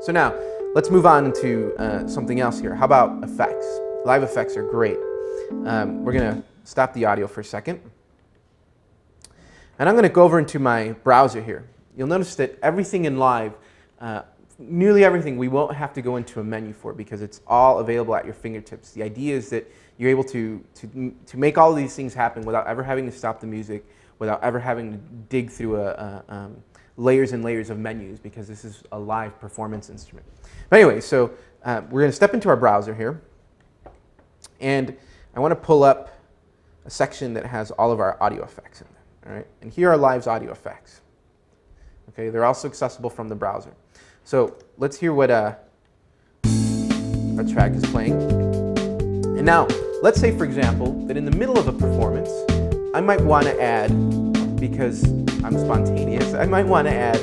So now, let's move on to something else here. How about effects? Live effects are great. We're going to stop the audio for a second. And I'm going to go over into my browser here. You'll notice that everything in Live, nearly everything, we won't have to go into a menu for because it's all available at your fingertips. The idea is that you're able to make all of these things happen without ever having to stop the music, without ever having to dig through layers and layers of menus, because this is a live performance instrument. But anyway, so we're going to step into our browser here, and I want to pull up a section that has all of our audio effects in there. All right? And here are Live's audio effects. Okay, they're also accessible from the browser. So let's hear what a track is playing. And now, let's say, for example, that in the middle of a performance, I might want to add, because I'm spontaneous, I might want to add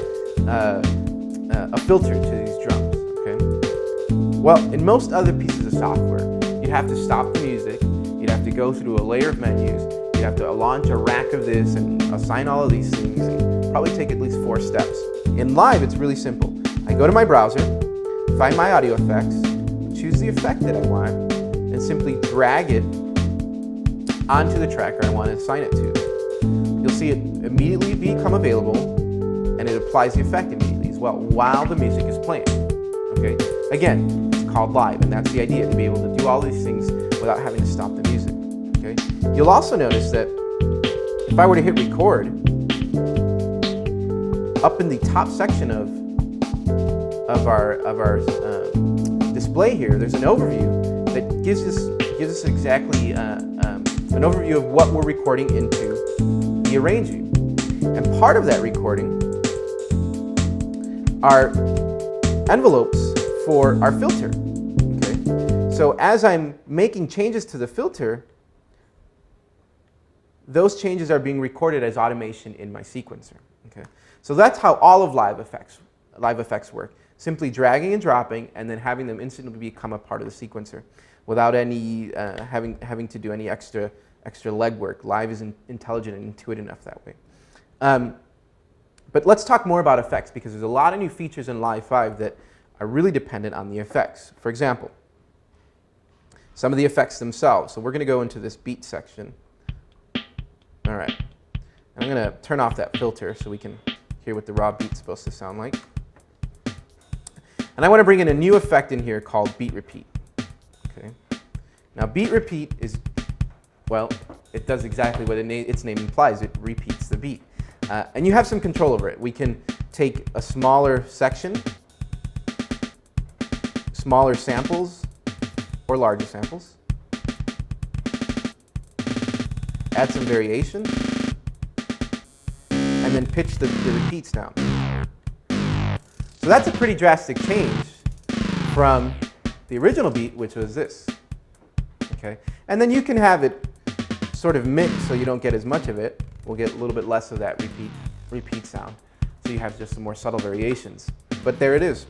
a filter to these drums. Okay? Well, in most other pieces of software, you'd have to stop the music, you'd have to go through a layer of menus, you'd have to launch a rack of this and assign all of these things, and probably take at least 4 steps. In Live, it's really simple. I go to my browser, find my audio effects, choose the effect that I want, and simply drag it onto the track I want to assign it to. You'll see it immediately become available, and it applies the effect immediately as well while the music is playing. Okay? Again, it's called Live, and that's the idea, to be able to do all these things without having to stop the music. Okay? You'll also notice that if I were to hit record, up in the top section of our display here, there's an overview that gives us exactly an overview of what we're recording into the arrange view. And part of that recording are envelopes for our filter. Okay? So as I'm making changes to the filter, those changes are being recorded as automation in my sequencer. Okay? So that's how all of live effects work. Simply dragging and dropping, and then having them instantly become a part of the sequencer, without any having to do any extra legwork. Live is intelligent and intuitive enough that way. But let's talk more about effects, because there's a lot of new features in Live 5 that are really dependent on the effects. For example, some of the effects themselves. So we're going to go into this beat section. All right. I'm going to turn off that filter so we can hear what the raw beat's supposed to sound like. And I want to bring in a new effect in here called beat repeat. Okay. Now beat repeat is, well, it does exactly what its name implies. It repeats the beat. And you have some control over it. We can take a smaller section, smaller samples, or larger samples, add some variation, and then pitch the repeats down. So that's a pretty drastic change from the original beat, which was this. Okay? And then you can have it sort of mixed so you don't get as much of it. We'll get a little bit less of that repeat sound. So you have just some more subtle variations. But there it is.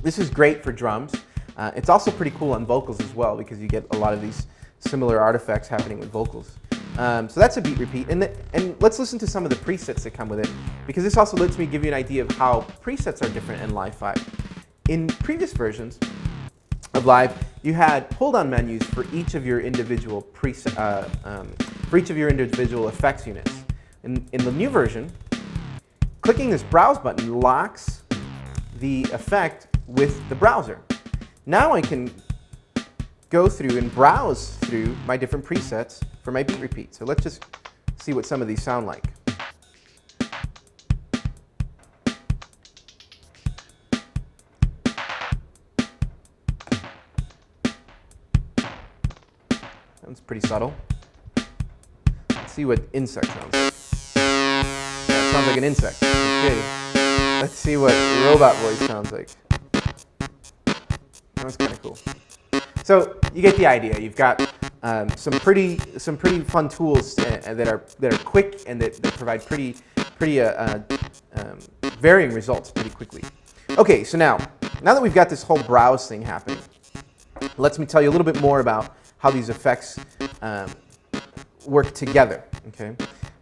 This is great for drums. It's also pretty cool on vocals as well, because you get a lot of these similar artifacts happening with vocals. So that's a beat repeat. And let's listen to some of the presets that come with it, because this also lets me give you an idea of how presets are different in Live 5. In previous versions of Live, you had pull-down menus for each of your individual effects units. In the new version, clicking this browse button locks the effect with the browser. Now I can go through and browse through my different presets for my beat repeat. So let's just see what some of these sound like. Sounds pretty subtle. Let's see what insect sounds like. Yeah, it sounds like an insect. Okay. Let's see what robot voice sounds like. That's kind of cool. So you get the idea. You've got some pretty fun tools that are quick and that provide pretty varying results pretty quickly. Okay, so now that we've got this whole browse thing happening, let me tell you a little bit more about how these effects work together. Okay,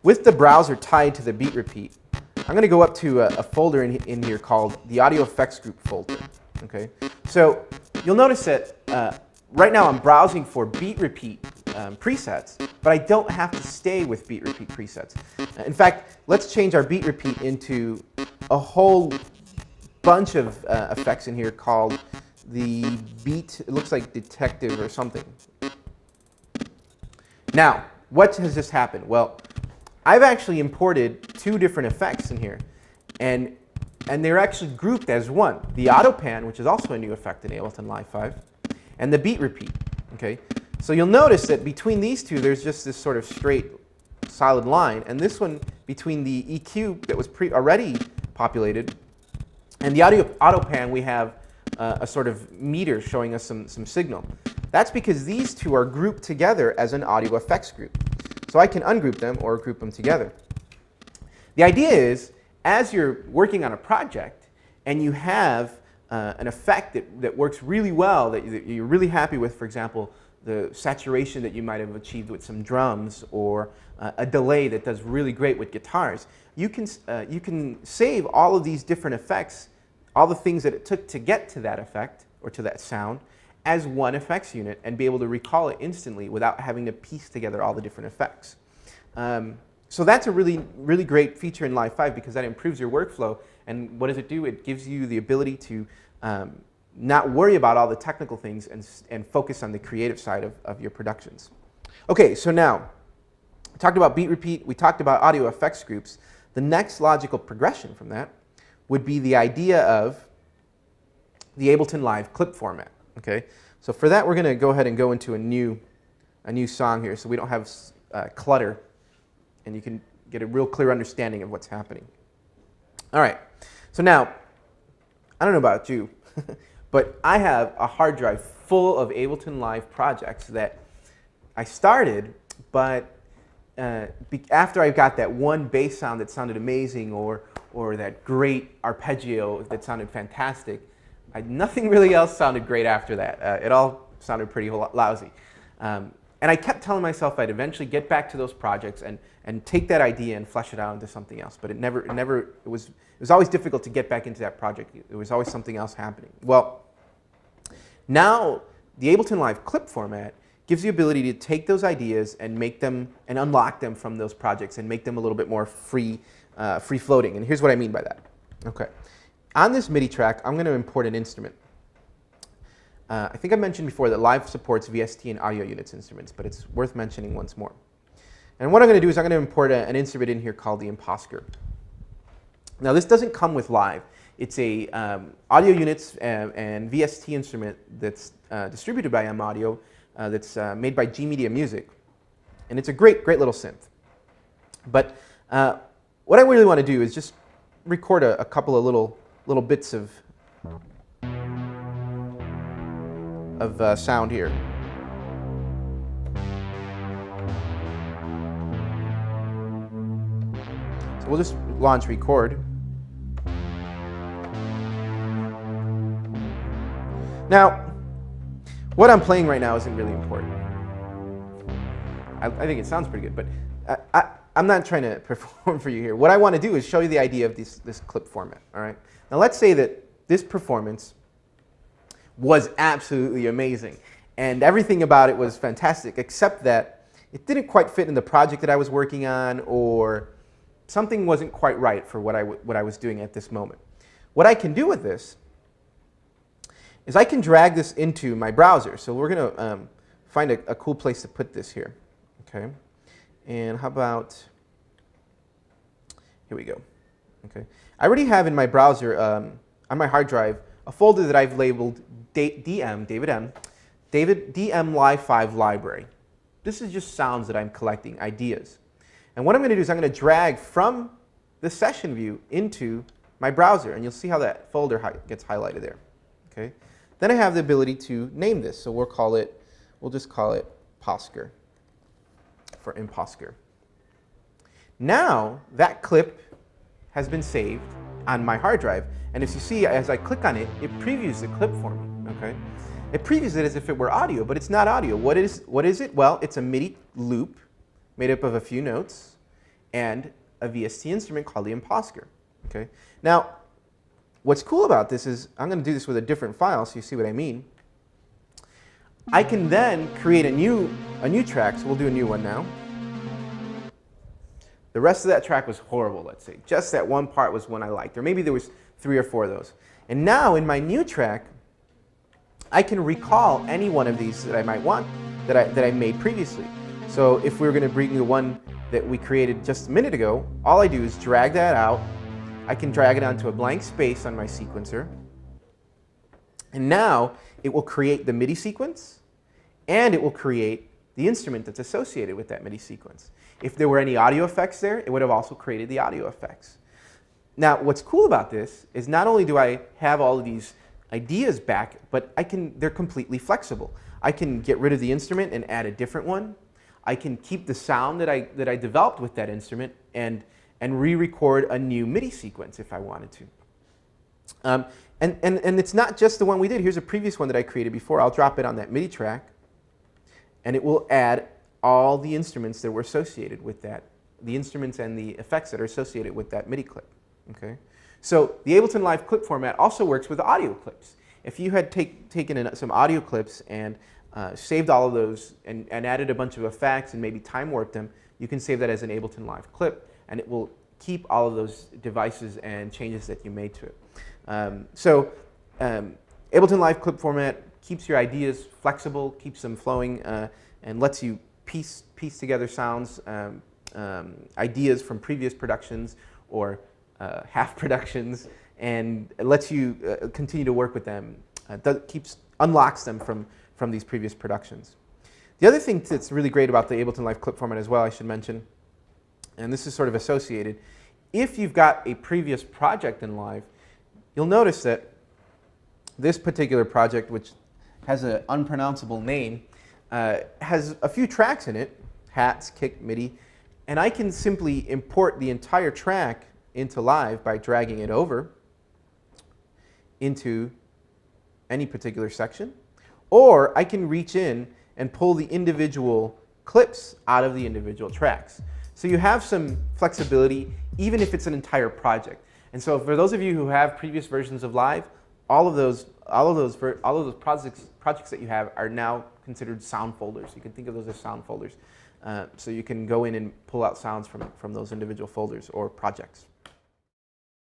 with the browser tied to the beat repeat, I'm going to go up to a folder in here called the Audio Effects Group folder. Okay, so you'll notice that right now I'm browsing for beat repeat presets, but I don't have to stay with beat repeat presets. In fact, let's change our beat repeat into a whole bunch of effects in here called the beat, it looks like detective or something. Now, what has just happened? Well, I've actually imported two different effects in here, and they're actually grouped as one. The auto pan, which is also a new effect in Ableton Live 5, and the beat repeat. Okay, so you'll notice that between these two, there's just this sort of straight, solid line, and this one between the EQ that was already populated and the auto pan, we have a sort of meter showing us some signal. That's because these two are grouped together as an audio effects group. So I can ungroup them or group them together. The idea is, as you're working on a project and you have an effect that works really well, that you're really happy with, for example, the saturation that you might have achieved with some drums, or a delay that does really great with guitars, you can save all of these different effects, all the things that it took to get to that effect or to that sound, as one effects unit, and be able to recall it instantly without having to piece together all the different effects. So that's a really, really great feature in Live 5 because that improves your workflow. And what does it do? It gives you the ability to not worry about all the technical things and focus on the creative side of your productions. Okay, so now, we talked about beat repeat, we talked about audio effects groups. The next logical progression from that would be the idea of the Ableton Live clip format. Okay, so for that we're going to go ahead and go into a new song here, so we don't have clutter, and you can get a real clear understanding of what's happening. All right, so now, I don't know about you, but I have a hard drive full of Ableton Live projects that I started, but after I got that one bass sound that sounded amazing, or that great arpeggio that sounded fantastic, nothing really else sounded great after that. It all sounded pretty lousy. And I kept telling myself I'd eventually get back to those projects and take that idea and flesh it out into something else. But it was always difficult to get back into that project. There was always something else happening. Well, now the Ableton Live clip format gives you the ability to take those ideas and make them and unlock them from those projects and make them a little bit more free floating. And here's what I mean by that. Okay. On this MIDI track, I'm going to import an instrument. I think I mentioned before that Live supports VST and audio units instruments, but it's worth mentioning once more. And what I'm going to do is I'm going to import an instrument in here called the Imposker. Now this doesn't come with Live. It's a audio units and VST instrument that's distributed by M Audio, that's made by G Media Music, and it's a great little synth. But what I really want to do is just record a couple of little bits of sound here. So we'll just launch record. Now, what I'm playing right now isn't really important. I think it sounds pretty good, but I'm not trying to perform for you here. What I want to do is show you the idea of this clip format. All right. Now let's say that this performance was absolutely amazing, and everything about it was fantastic, except that it didn't quite fit in the project that I was working on, or something wasn't quite right for what I was doing at this moment. What I can do with this is I can drag this into my browser. So we're going to find a cool place to put this here. Okay, and how about, here we go. Okay, I already have in my browser on my hard drive a folder that I've labeled DM Live 5 Library. This is just sounds that I'm collecting, ideas. And what I'm going to do is I'm going to drag from the session view into my browser, and you'll see how that folder gets highlighted there. Okay. Then I have the ability to name this, so we'll just call it Posker, for Imposker. Now that clip has been saved on my hard drive, and as you see, as I click on it, it previews the clip for me. Okay, it previews it as if it were audio, but it's not audio. What is it? Well, it's a MIDI loop made up of a few notes and a VST instrument called the Imposker. Okay. Now, what's cool about this is I'm going to do this with a different file, so you see what I mean. I can then create a new track, so we'll do a new one now. The rest of that track was horrible, let's say. Just that one part was one I liked, or maybe there was 3 or 4 of those. And now in my new track, I can recall any one of these that I might want, that I made previously. So if we were going to bring the one that we created just a minute ago, all I do is drag that out. I can drag it onto a blank space on my sequencer. And now it will create the MIDI sequence, and it will create the instrument that's associated with that MIDI sequence. If there were any audio effects there, it would have also created the audio effects. Now, what's cool about this is not only do I have all of these ideas back, but they're completely flexible. I can get rid of the instrument and add a different one. I can keep the sound that I developed with that instrument and re-record a new MIDI sequence if I wanted to. And it's not just the one we did. Here's a previous one that I created before. I'll drop it on that MIDI track, and it will add all the instruments that were associated with that, the instruments and the effects that are associated with that MIDI clip. Okay? So the Ableton Live clip format also works with audio clips. If you had taken in some audio clips and saved all of those and added a bunch of effects and maybe time warped them, you can save that as an Ableton Live clip, and it will keep all of those devices and changes that you made to it. Ableton Live clip format keeps your ideas flexible, keeps them flowing, and lets you piece together sounds, ideas from previous productions or half productions, and it lets you continue to work with them. Unlocks them from these previous productions. The other thing that's really great about the Ableton Live clip format as well, I should mention, and this is sort of associated, if you've got a previous project in Live, you'll notice that this particular project, which has an unpronounceable name, has a few tracks in it, hats, kick, MIDI, and I can simply import the entire track into Live by dragging it over into any particular section, or I can reach in and pull the individual clips out of the individual tracks. So you have some flexibility even if it's an entire project. And so for those of you who have previous versions of Live, all of those projects that you have are now considered sound folders. You can think of those as sound folders. So you can go in and pull out sounds from those individual folders or projects.